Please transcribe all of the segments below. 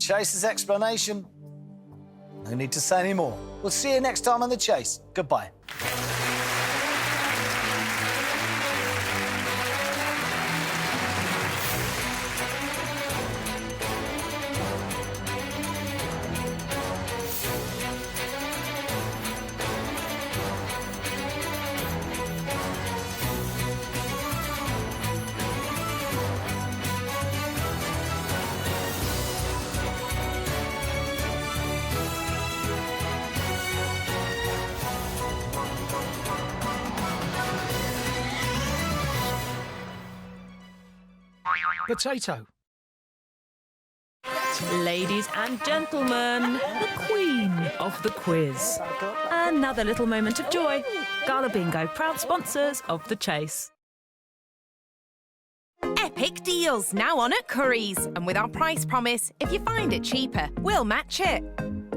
Chase's explanation. No need to say any more. We'll see you next time on The Chase. Goodbye. Potato. Ladies and gentlemen, the queen of the quiz. Another little moment of joy. Gala Bingo, proud sponsors of The Chase. Epic deals now on at Curry's. And with our price promise, if you find it cheaper, we'll match it.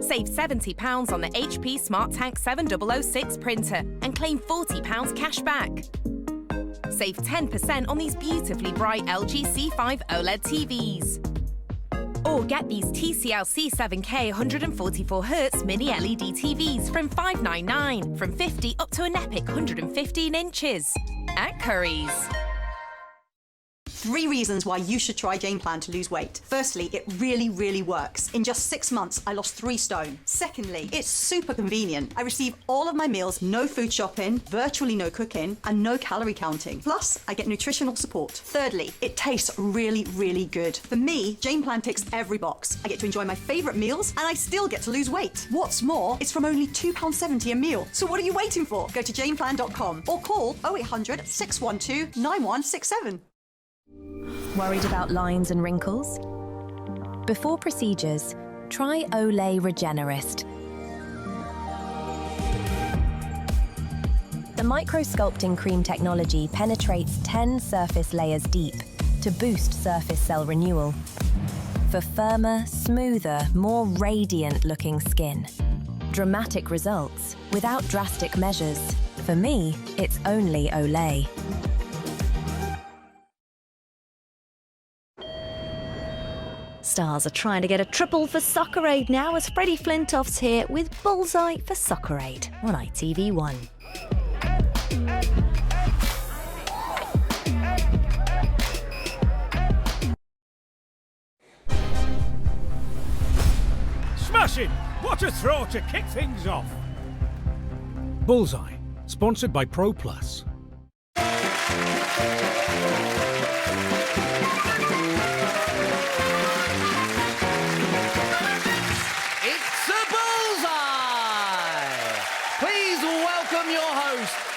Save £70 on the HP Smart Tank 7006 printer and claim £40 cash back. Save 10% on these beautifully bright LG C5 OLED TVs. Or get these TCL C7K 144Hz mini LED TVs from $599, from 50 up to an epic 115 inches. At Curry's. 3 reasons why you should try Jane Plan to lose weight. Firstly, it really, really works. In just 6 months, I lost 3 stone. Secondly, it's super convenient. I receive all of my meals, no food shopping, virtually no cooking, and no calorie counting. Plus, I get nutritional support. Thirdly, it tastes really, really good. For me, Jane Plan ticks every box. I get to enjoy my favourite meals, and I still get to lose weight. What's more, it's from only £2.70 a meal. So what are you waiting for? Go to janeplan.com or call 0800 612 9167. Worried about lines and wrinkles? Before procedures, try Olay Regenerist. The microsculpting cream technology penetrates 10 surface layers deep to boost surface cell renewal for firmer, smoother, more radiant-looking skin. Dramatic results without drastic measures. For me, it's only Olay. Stars are trying to get a triple for Soccer Aid now as Freddie Flintoff's here with Bullseye for Soccer Aid on ITV1. Smashing! What a throw to kick things off. Bullseye, sponsored by Pro Plus.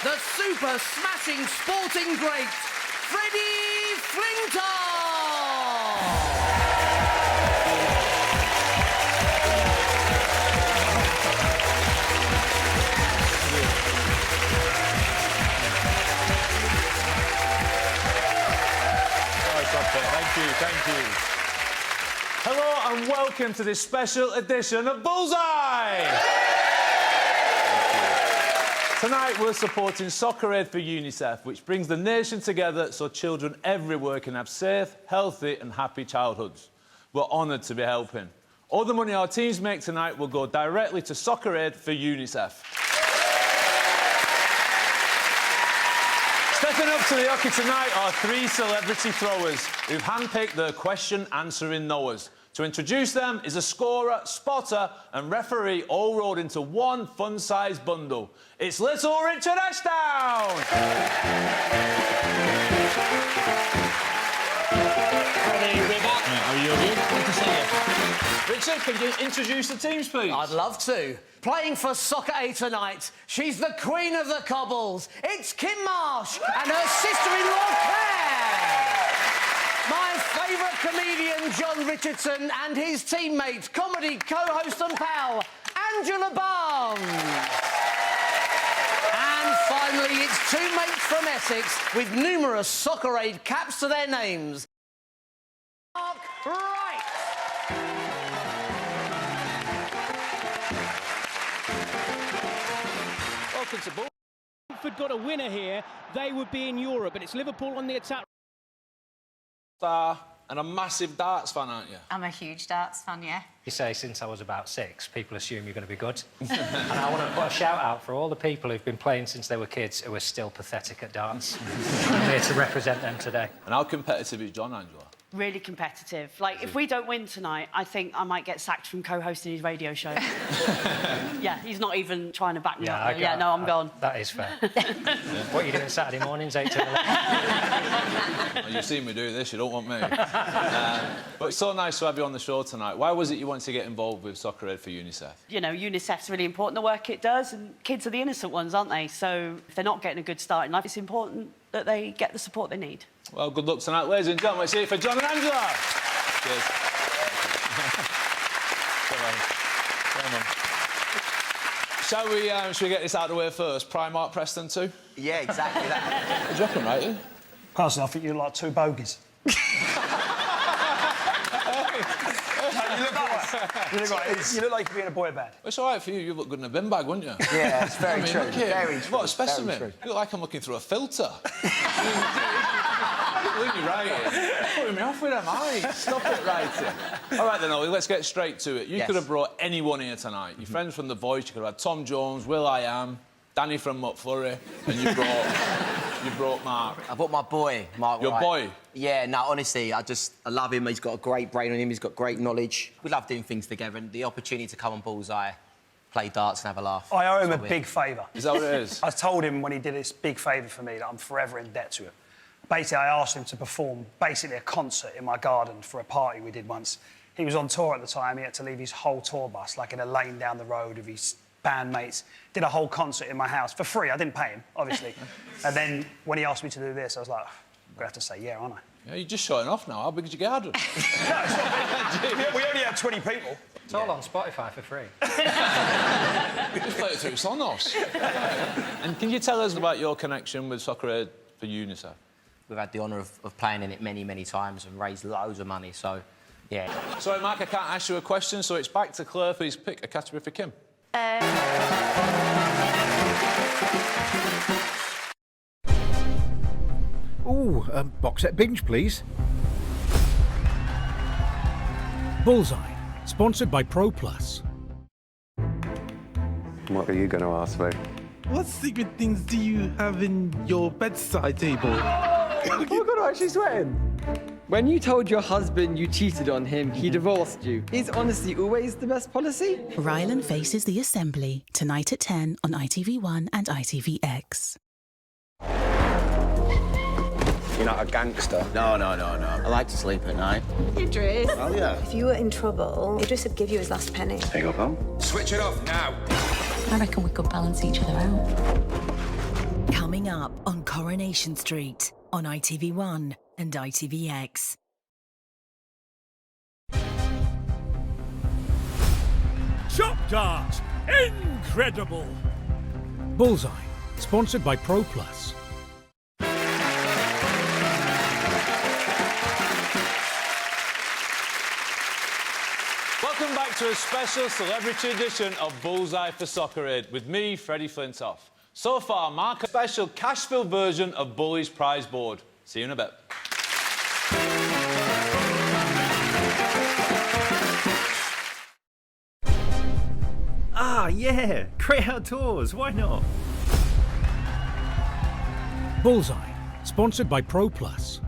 The super smashing sporting great, Freddie Flintoff! Thank you. Hello and welcome to this special edition of Bullseye! Tonight we're supporting Soccer Aid for UNICEF, which brings the nation together so children everywhere can have safe, healthy and happy childhoods. We're honoured to be helping. All the money our teams make tonight will go directly to Soccer Aid for UNICEF. Stepping up to the hockey tonight are 3 celebrity throwers who've handpicked their question-answering knowers. To introduce them is a scorer, spotter and referee all rolled into one fun-sized bundle. It's little Richard Ashdown! Freddie, we're back. How are you again? Good to see you. Richard, can you introduce the teams, please? I'd love to. Playing for Soccer Aid tonight, she's the queen of the cobbles. It's Kim Marsh and her sister-in-law, Claire. My favourite comedian, John Richardson, and his teammate, comedy co-host and pal, Angela Barnes. And finally, it's 2 mates from Essex with numerous Soccer Aid caps to their names. Mark Wright. Welcome to Bull. If got a winner here, they would be in Europe, but it's Liverpool on the attack. Star And a massive darts fan, aren't you? I'm a huge darts fan, yeah. You say since I was about 6, people assume you're going to be good. And I want to put a shout-out for all the people who've been playing since they were kids who are still pathetic at darts. I'm here to represent them today. And how competitive is John, Angela? Really competitive. Like, if we don't win tonight, I think I might get sacked from co-hosting his radio show. Yeah, he's not even trying to back me up. Yeah, no, I'm gone. That is fair. What are you doing Saturday mornings, 8 to 11? Well, you've seen me do this, you don't want me. But it's so nice to have you on the show tonight. Why was it you wanted to get involved with Soccer Aid for UNICEF? You know, UNICEF's really important, the work it does, and kids are the innocent ones, aren't they? So if they're not getting a good start in life, it's important that they get the support they need. Well, good luck tonight, ladies and gentlemen. Let's hear it for John and Angela. Cheers. Shall we get this out of the way first? Primark Preston 2? Yeah, exactly that. What do you reckon, right? Personally, I think you're like 2 bogies. You look like you could be in a boy band. It's all right for you. You look good in a bin bag, wouldn't you? Yeah, it's very true. Very true. What a specimen. You look like I'm looking through a filter. Look, you're right. Putting me off with them eyes. Stop it right here. All right, then, Ollie, let's get straight to it. You could have brought anyone here tonight. Your friends from The Voice, you could have had Tom Jones, Will.i.am, Danny from McFlurry, and you brought Mark. I brought my boy, Mark. Your boy? Yeah, no, honestly, I love him. He's got a great brain on him. He's got great knowledge. We love doing things together, and the opportunity to come on Bullseye, play darts and have a laugh. I owe him a big favour. Is that what it is? I told him when he did this big favour for me that I'm forever in debt to him. Basically, I asked him to perform basically a concert in my garden for a party we did once. He was on tour at the time. He had to leave his whole tour bus, like in a lane down the road with his bandmates. Did a whole concert in my house for free. I didn't pay him, obviously. And then when he asked me to do this, I was like, I'm going to have to say yeah, aren't I? Yeah, you're just showing off now. How big is your garden? No, it's not big. We only had 20 people. It's all on Spotify for free. Just play it through Sonos. And can you tell us about your connection with Soccer Aid for UNICEF? We've had the honour of playing in it many, many times and raised loads of money, so, yeah. Sorry, Mark, I can't ask you a question, so it's back to Claire. Please pick a category for Kim. Ooh, box set binge, please. Bullseye, sponsored by Pro Plus. What are you going to ask me? What secret things do you have in your bedside table? Oh my God, I'm actually sweating. When you told your husband you cheated on him, he divorced you. Is honesty always the best policy? Rylan faces the Assembly, tonight at 10 on ITV1 and ITVX. You're not a gangster. No. I like to sleep at night. Idris. Oh, yeah. If you were in trouble, Idris would give you his last penny. There you go, pal. Switch it off now. I reckon we could balance each other out. Coming up on Coronation Street on ITV1 and ITVX. Shop darts, incredible. Bullseye, sponsored by Pro Plus. Welcome back to a special celebrity edition of Bullseye for Soccer Aid with me, Freddie Flintoff. So far, Mark, a special cash-filled version of Bully's prize board. See you in a bit. Ah, yeah, great outdoors, why not? Bullseye, sponsored by Pro Plus.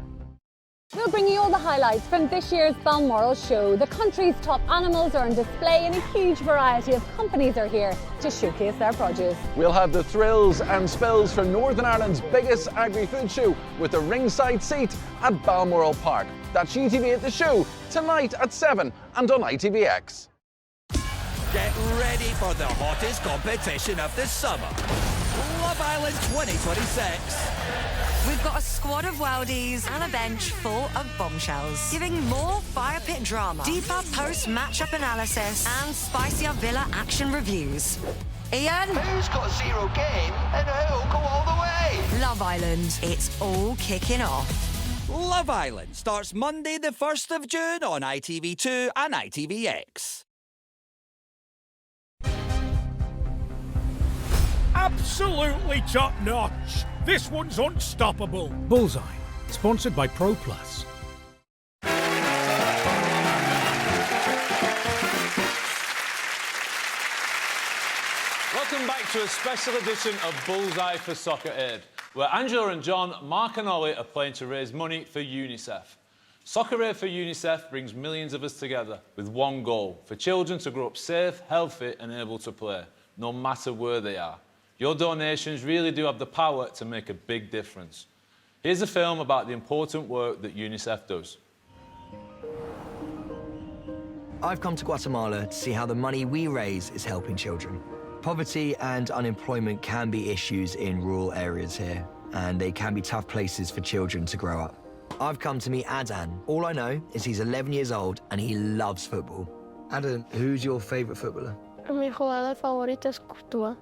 We'll bring you all the highlights from this year's Balmoral show. The country's top animals are on display and a huge variety of companies are here to showcase their produce. We'll have the thrills and spills from Northern Ireland's biggest agri-food show with a ringside seat at Balmoral Park. That's UTV at the show, tonight at 7 and on ITVX. Get ready for the hottest competition of the summer. Love Island 2026. We've got a squad of worldies and a bench full of bombshells, giving more fire pit drama, deeper post-matchup analysis, and spicier villa action reviews. Ian? Who's got zero game and who'll go all the way? Love Island. It's all kicking off. Love Island starts Monday the 1st of June on ITV2 and ITVX. Absolutely top-notch. This one's unstoppable. Bullseye, sponsored by Pro Plus. Welcome back to a special edition of Bullseye for Soccer Aid, where Angela and John, Mark and Ollie are playing to raise money for UNICEF. Soccer Aid for UNICEF brings millions of us together with one goal: for children to grow up safe, healthy and able to play, no matter where they are. Your donations really do have the power to make a big difference. Here's a film about the important work that UNICEF does. I've come to Guatemala to see how the money we raise is helping children. Poverty and unemployment can be issues in rural areas here, and they can be tough places for children to grow up. I've come to meet Adan. All I know is he's 11 years old and he loves football. Adan, who's your favourite footballer? Mi jugador favorito es Courtois.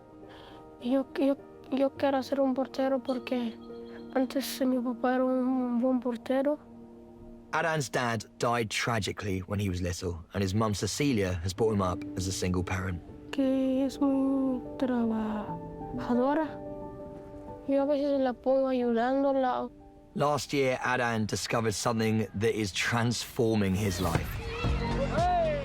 Yo quiero ser un portero porque antes mi papá era un buen portero. Adan's dad died tragically when he was little, and his mum Cecilia has brought him up as a single parent. Que es muy trabajadora. Yo a veces la pongo ayudándola. Last year, Adan discovered something that is transforming his life.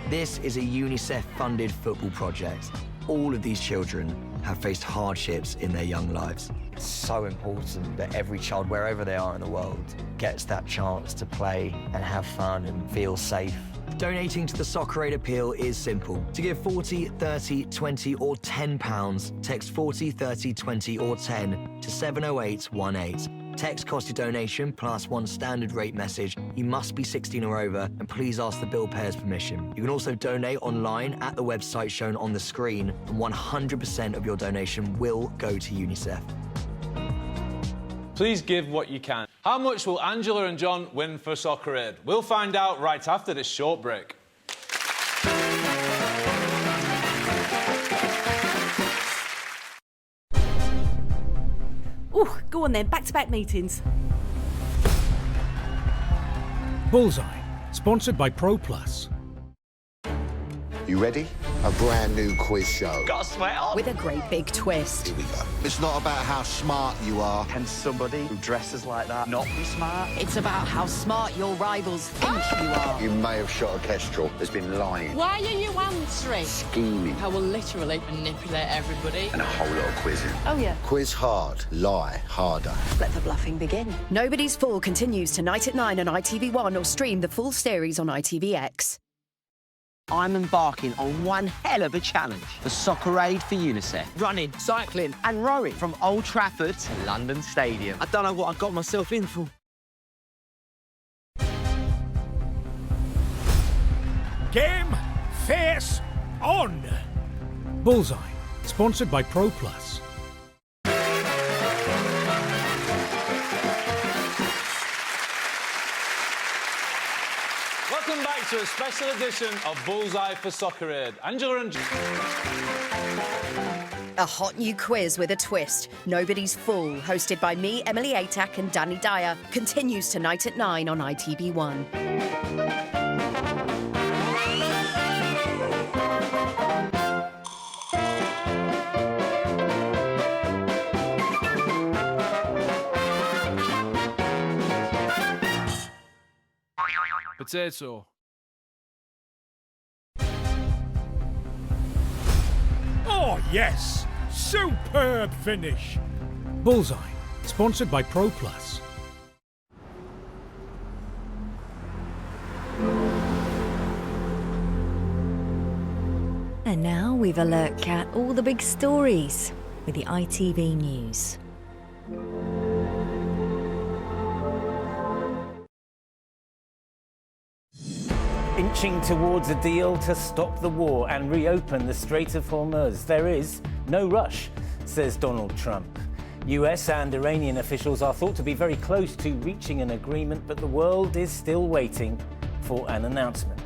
This is a UNICEF-funded football project. All of these children have faced hardships in their young lives. It's so important that every child, wherever they are in the world, gets that chance to play and have fun and feel safe. Donating to the Soccer Aid appeal is simple. To give 40, 30, 20 or £10, text 40, 30, 20 or 10 to 70818. Text cost your donation plus one standard rate message. You must be 16 or over, and please ask the bill payer's permission. You can also donate online at the website shown on the screen, and 100% of your donation will go to UNICEF. Please give what you can. How much will Angela and John win for Soccer Aid? We'll find out right after this short break. Ooh, go on then, back-to-back meetings. Bullseye, sponsored by Pro Plus. You ready? A brand new quiz show. Got a sweat on? With a great big twist. Here we go. It's not about how smart you are. Can somebody who dresses like that not be smart? It's about how smart your rivals think you are. You may have shot a kestrel. There's been lying. Why are you answering? Scheming. I will literally manipulate everybody. And a whole lot of quizzing. Oh, yeah. Quiz hard, lie harder. Let the bluffing begin. Nobody's Fool continues tonight at 9 on ITV1 or stream the full series on ITVX. I'm embarking on one hell of a challenge. The Soccer Aid for UNICEF. Running, cycling and rowing from Old Trafford to London Stadium. I don't know what I got myself in for. Game, face, on! Bullseye, sponsored by Pro Plus. Welcome back to a special edition of Bullseye for Soccer Aid. Angela and... A hot new quiz with a twist. Nobody's Fool, hosted by me, Emily Atack and Danny Dyer, continues tonight at 9 on ITV1. Potato. Oh, yes! Superb finish! Bullseye, sponsored by Pro Plus. And now we've a look at all the big stories with the ITV News. Inching towards a deal to stop the war and reopen the Strait of Hormuz. There is no rush, says Donald Trump. US and Iranian officials are thought to be very close to reaching an agreement, but the world is still waiting for an announcement.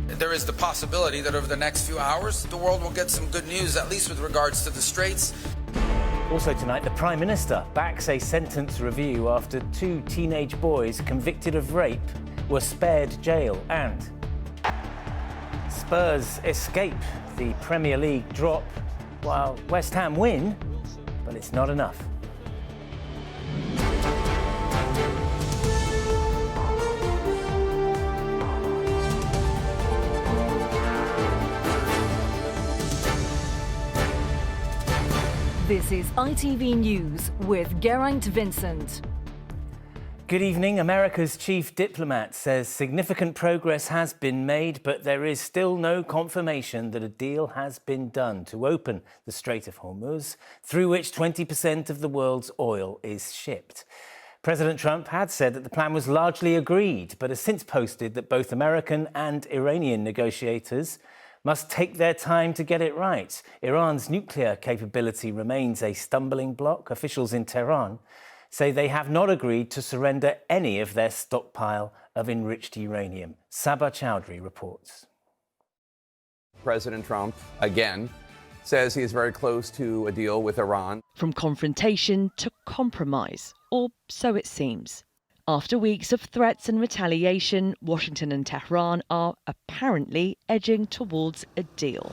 There is the possibility that over the next few hours, the world will get some good news, at least with regards to the Straits. Also tonight, the Prime Minister backs a sentence review after two teenage boys convicted of rape were spared jail, and Spurs escape the Premier League drop while West Ham win, but it's not enough. This is ITV News with Geraint Vincent. Good evening. America's chief diplomat says significant progress has been made, but there is still no confirmation that a deal has been done to open the Strait of Hormuz, through which 20% of the world's oil is shipped. President Trump had said that the plan was largely agreed, but has since posted that both American and Iranian negotiators must take their time to get it right. Iran's nuclear capability remains a stumbling block. Officials in Tehran say they have not agreed to surrender any of their stockpile of enriched uranium. Sabah Chowdhury reports. President Trump, again, says he is very close to a deal with Iran. From confrontation to compromise, or so it seems. After weeks of threats and retaliation, Washington and Tehran are apparently edging towards a deal.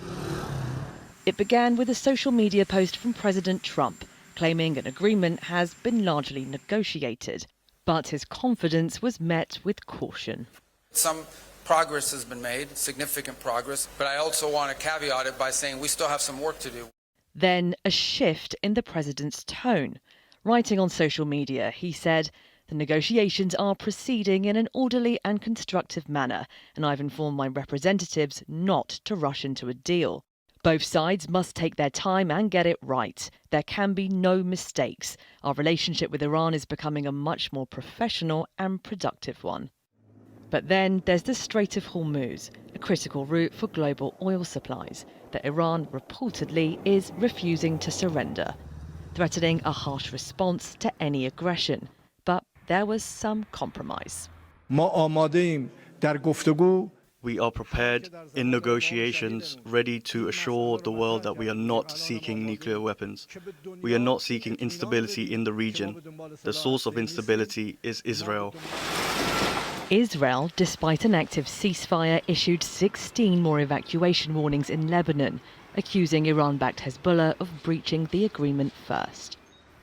It began with a social media post from President Trump, claiming an agreement has been largely negotiated. But his confidence was met with caution. Some progress has been made, significant progress, but I also want to caveat it by saying we still have some work to do. Then a shift in the president's tone. Writing on social media, he said, "The negotiations are proceeding in an orderly and constructive manner, and I've informed my representatives not to rush into a deal. Both sides must take their time and get it right. There can be no mistakes. Our relationship with Iran is becoming a much more professional and productive one." But then there's the Strait of Hormuz, a critical route for global oil supplies that Iran reportedly is refusing to surrender, threatening a harsh response to any aggression. But there was some compromise. We are prepared in negotiations, ready to assure the world that we are not seeking nuclear weapons. We are not seeking instability in the region. The source of instability is Israel. Israel, despite an active ceasefire, issued 16 more evacuation warnings in Lebanon, accusing Iran-backed Hezbollah of breaching the agreement first.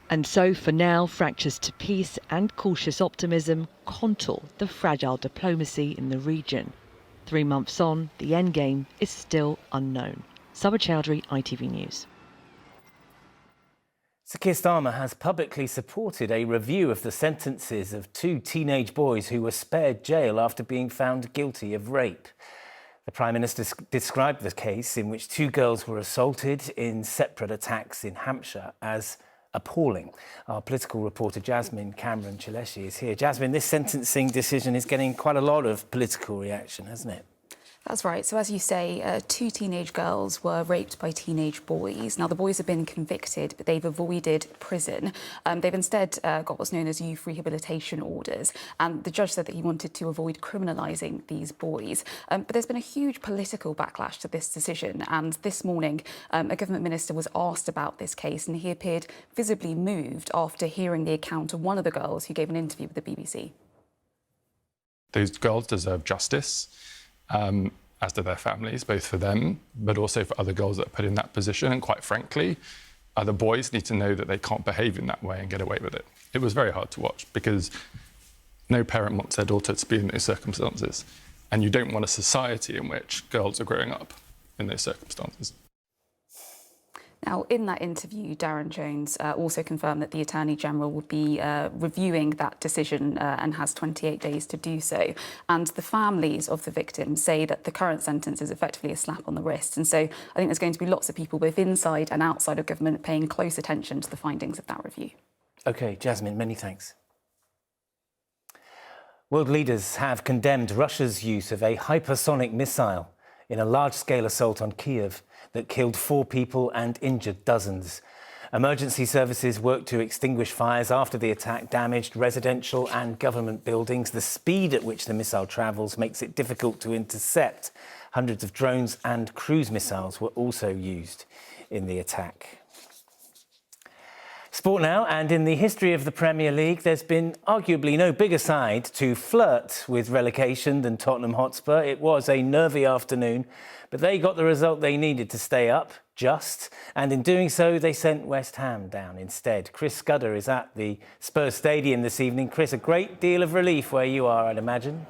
And so, for now, fractures to peace and cautious optimism contour the fragile diplomacy in the region. 3 months on, the endgame is still unknown. Sabah Chowdhury, ITV News. Sir Keir Starmer has publicly supported a review of the sentences of 2 teenage boys who were spared jail after being found guilty of rape. The Prime Minister described the case in which 2 girls were assaulted in separate attacks in Hampshire as appalling. Our political reporter Jasmine Cameron Chileshi is here. Jasmine, this sentencing decision is getting quite a lot of political reaction, hasn't it? That's right. So as you say, 2 teenage girls were raped by teenage boys. Now, the boys have been convicted, but they've avoided prison. They've instead got what's known as youth rehabilitation orders. And the judge said that he wanted to avoid criminalising these boys. But there's been a huge political backlash to this decision. And this morning, a government minister was asked about this case, and he appeared visibly moved after hearing the account of one of the girls who gave an interview with the BBC. Those girls deserve justice. As do their families, both for them, but also for other girls that are put in that position. And quite frankly, other boys need to know that they can't behave in that way and get away with it. It was very hard to watch because no parent wants their daughter to be in those circumstances. And you don't want a society in which girls are growing up in those circumstances. Now, in that interview, Darren Jones also confirmed that the Attorney General would be reviewing that decision and has 28 days to do so. And the families of the victims say that the current sentence is effectively a slap on the wrist. And so I think there's going to be lots of people both inside and outside of government paying close attention to the findings of that review. OK, Jasmine, many thanks. World leaders have condemned Russia's use of a hypersonic missile in a large-scale assault on Kyiv that killed 4 people and injured dozens. Emergency services worked to extinguish fires after the attack damaged residential and government buildings. The speed at which the missile travels makes it difficult to intercept. Hundreds of drones and cruise missiles were also used in the attack. Sport now, and in the history of the Premier League, there's been arguably no bigger side to flirt with relegation than Tottenham Hotspur. It was a nervy afternoon, but they got the result they needed to stay up, and in doing so, they sent West Ham down instead. Chris Scudder is at the Spurs Stadium this evening. Chris, a great deal of relief where you are, I'd imagine.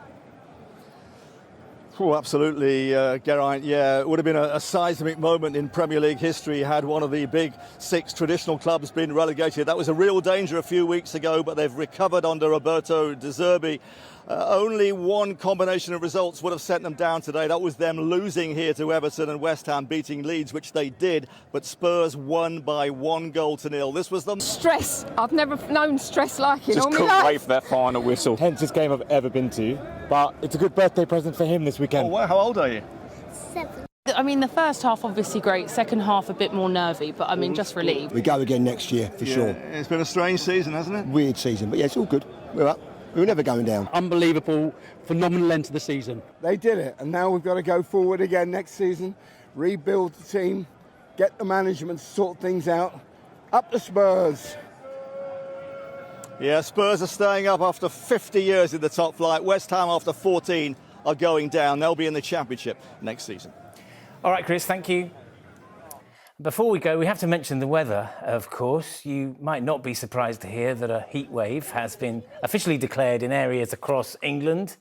Oh, absolutely, Geraint. Yeah, it would have been a seismic moment in Premier League history had one of the big 6 traditional clubs been relegated. That was a real danger a few weeks ago, but they've recovered under Roberto De Zerbi. Only one combination of results would have sent them down today. That was them losing here to Everton and West Ham beating Leeds, which they did, but Spurs won by 1-0. This was the stress. I've never known stress like it. Just all my couldn't life. wait for that final whistle. Hence game I've ever been to, but it's a good birthday present for him this weekend. Oh, wow. How old are you? 7. I mean, the first half obviously great, second half a bit more nervy, but I mean, just relieved. We go again next year, for sure. It's been a strange season, hasn't it? Weird season, but yeah, it's all good. We're up. We're never going down. Unbelievable, phenomenal end to the season. They did it, and now we've got to go forward again next season, rebuild the team, get the management to sort things out. Up the Spurs. Yeah, Spurs are staying up after 50 years in the top flight. West Ham, after 14, are going down. They'll be in the Championship next season. All right, Chris, thank you. Before we go, we have to mention the weather, of course. You might not be surprised to hear that a heat wave has been officially declared in areas across England,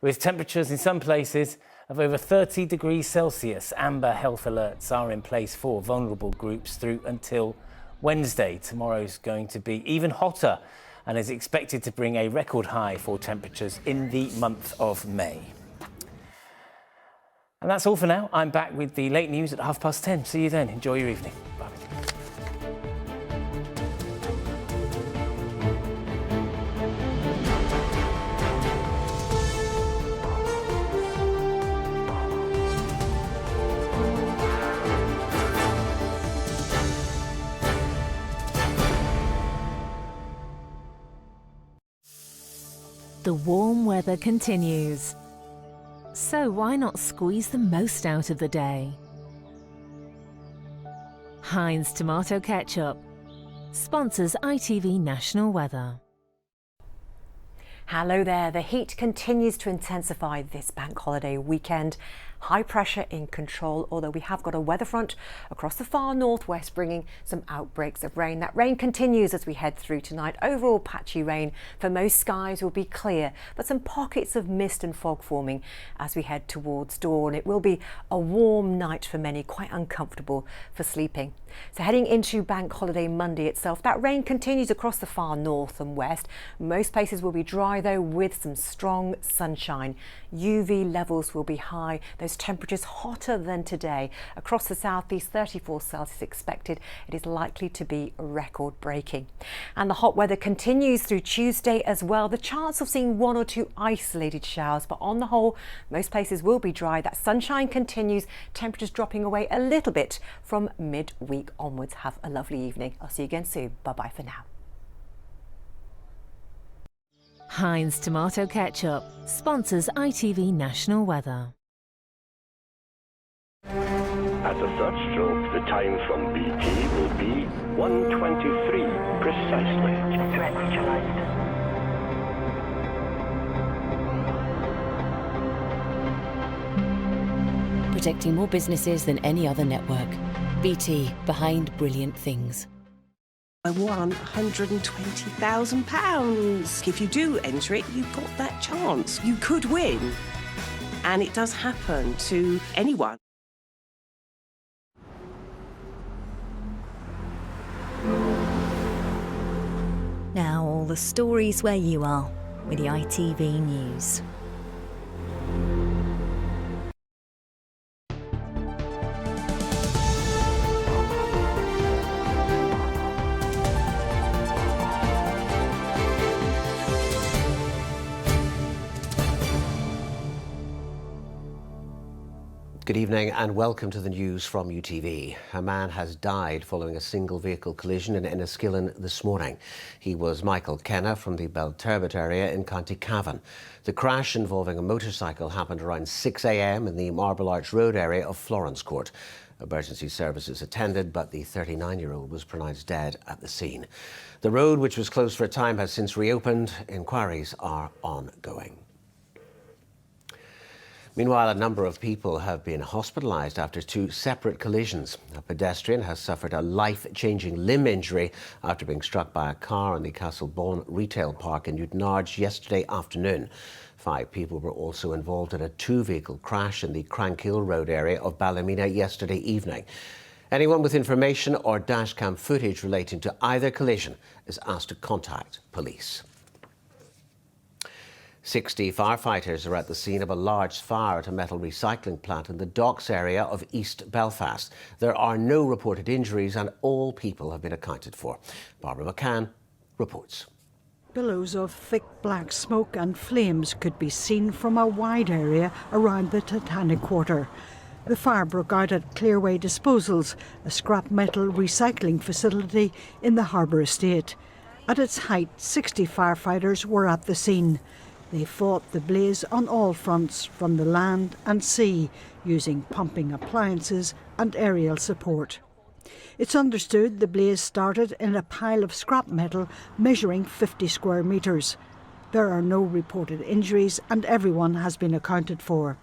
with temperatures in some places of over 30 degrees Celsius. Amber health alerts are in place for vulnerable groups through until Wednesday. Tomorrow's going to be even hotter and is expected to bring a record high for temperatures in the month of May. And that's all for now. I'm back with the late news at 10:30. See you then. Enjoy your evening. Bye. The warm weather continues. So why not squeeze the most out of the day? Heinz Tomato Ketchup sponsors ITV National Weather. Hello there. The heat continues to intensify this bank holiday weekend. High pressure in control, although we have got a weather front across the far northwest bringing some outbreaks of rain. That rain continues as we head through tonight. Overall patchy rain. For most skies will be clear, but some pockets of mist and fog forming as we head towards dawn. It will be a warm night for many, quite uncomfortable for sleeping. So heading into bank holiday Monday itself, that rain continues across the far north and west. Most places will be dry though with some strong sunshine. UV levels will be high. Those temperatures hotter than today. Across the southeast, 34 Celsius expected. It is likely to be record breaking. And the hot weather continues through Tuesday as well. The chance of seeing 1 or 2 isolated showers, but on the whole, most places will be dry. That sunshine continues. Temperatures dropping away a little bit from midweek onwards. Have a lovely evening. I'll see you again soon. Bye-bye for now. Heinz Tomato Ketchup sponsors ITV National Weather. At the third stroke, the time from BT will be 1:23 precisely. Protecting more businesses than any other network. BT, behind brilliant things. I won £120,000. If you do enter it, you've got that chance. You could win. And it does happen to anyone. Now all the stories where you are with the ITV News. Good evening and welcome to the news from UTV. A man has died following a single vehicle collision in Enniskillen this morning. He was Michael Kenna from the Belturbet area in County Cavan. The crash involving a motorcycle happened around 6 a.m. in the Marble Arch Road area of Florence Court. Emergency services attended, but the 39-year-old was pronounced dead at the scene. The road, which was closed for a time, has since reopened. Inquiries are ongoing. Meanwhile, a number of people have been hospitalised after 2 separate collisions. A pedestrian has suffered a life-changing limb injury after being struck by a car in the Castlebawn Retail Park in Newtownards yesterday afternoon. 5 people were also involved in a 2-vehicle crash in the Crankhill Road area of Ballymena yesterday evening. Anyone with information or dashcam footage relating to either collision is asked to contact police. 60 firefighters are at the scene of a large fire at a metal recycling plant in the docks area of East Belfast. There are no reported injuries and all people have been accounted for. Barbara McCann reports. Billows of thick black smoke and flames could be seen from a wide area around the Titanic Quarter. The fire broke out at Clearway Disposals, a scrap metal recycling facility in the Harbour Estate. At its height, 60 firefighters were at the scene. They fought the blaze on all fronts, from the land and sea, using pumping appliances and aerial support. It's understood the blaze started in a pile of scrap metal measuring 50 square metres. There are no reported injuries and everyone has been accounted for.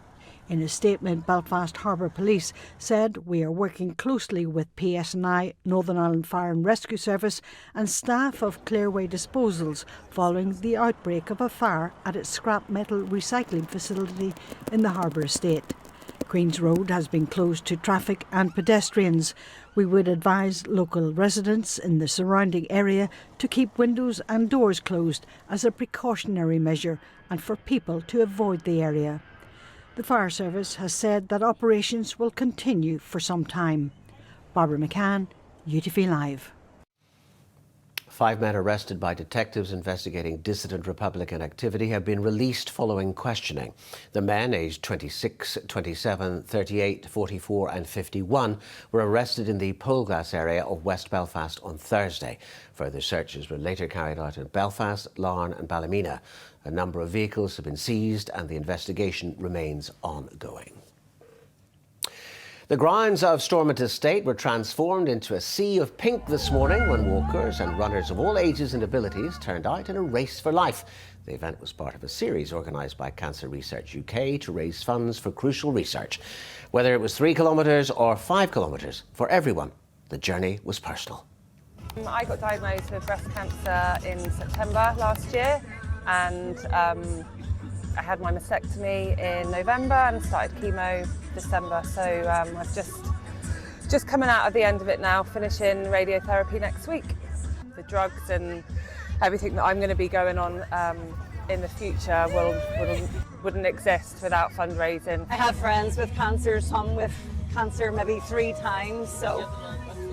In a statement, Belfast Harbour Police said, "We are working closely with PSNI, Northern Ireland Fire and Rescue Service and staff of Clearway Disposals following the outbreak of a fire at its scrap metal recycling facility in the Harbour Estate. Queen's Road has been closed to traffic and pedestrians. We would advise local residents in the surrounding area to keep windows and doors closed as a precautionary measure and for people to avoid the area." The fire service has said that operations will continue for some time. Barbara McCann, UTV Live. 5 men arrested by detectives investigating dissident Republican activity have been released following questioning. The men, aged 26, 27, 38, 44 and 51, were arrested in the Polglass area of West Belfast on Thursday. Further searches were later carried out in Belfast, Larne and Ballymena. A number of vehicles have been seized and the investigation remains ongoing. The grounds of Stormont Estate were transformed into a sea of pink this morning when walkers and runners of all ages and abilities turned out in a race for life. The event was part of a series organised by Cancer Research UK to raise funds for crucial research. Whether it was 3 kilometres or 5 kilometres, for everyone, the journey was personal. I got diagnosed with breast cancer in September last year, and I had my mastectomy in November and started chemo December. So I've just coming out of the end of it now, finishing radiotherapy next week. The drugs and everything that I'm going to be going on in the future wouldn't exist without fundraising. I have friends with cancer, some with cancer maybe 3 times, so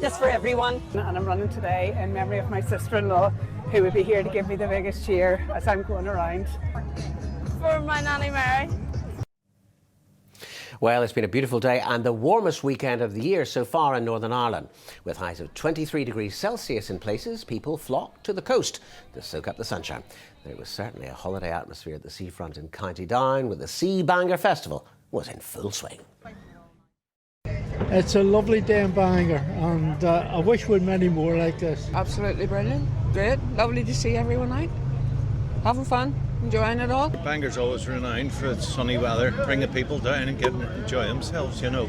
just for everyone. And I'm running today in memory of my sister-in-law, who would be here to give me the biggest cheer as I'm going around. For my Nanny Mary. Well, it's been a beautiful day and the warmest weekend of the year so far in Northern Ireland. With highs of 23 degrees Celsius in places, people flocked to the coast to soak up the sunshine. There was certainly a holiday atmosphere at the seafront in County Down, with the Sea Banger Festival was in full swing. It's a lovely day in Bangor, and I wish we had many more like this. Absolutely brilliant. Great. Lovely to see everyone out. Having fun. Enjoying it all. Bangor's always renowned for its sunny weather, bring the people down and enjoy themselves, you know.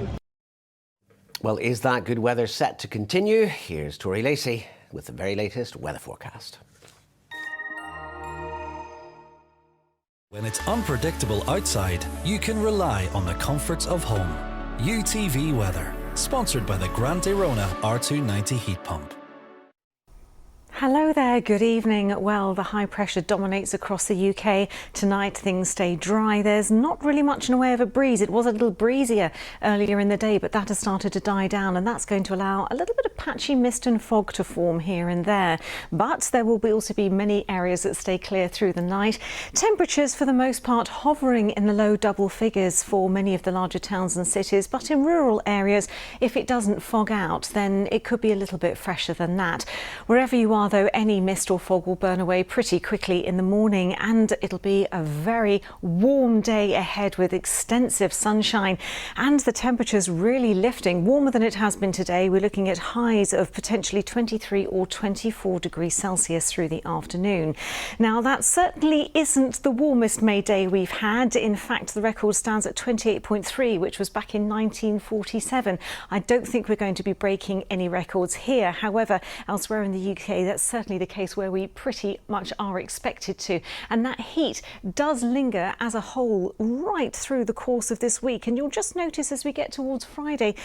Well, is that good weather set to continue? Here's Tori Lacey with the very latest weather forecast. When it's unpredictable outside, you can rely on the comforts of home. UTV Weather, sponsored by the Grant Arona R290 heat pump. Hello there, good evening. Well, the high pressure dominates across the UK. Tonight things stay dry. There's not really much in the way of a breeze. It was a little breezier earlier in the day, but that has started to die down, and that's going to allow a little bit of patchy mist and fog to form here and there. But there will also be many areas that stay clear through the night. Temperatures for the most part hovering in the low double figures for many of the larger towns and cities, but in rural areas, if it doesn't fog out, then it could be a little bit fresher than that. Wherever you are, though, any mist or fog will burn away pretty quickly in the morning, and it'll be a very warm day ahead with extensive sunshine and the temperatures really lifting, warmer than it has been today. We're looking at highs highs of potentially 23 or 24 degrees Celsius through the afternoon. Now, that certainly isn't the warmest May Day we've had. In fact, the record stands at 28.3, which was back in 1947. I don't think we're going to be breaking any records here. However, elsewhere in the UK, that's certainly the case where we pretty much are expected to. And that heat does linger as a whole right through the course of this week. And you'll just notice as we get towards Friday,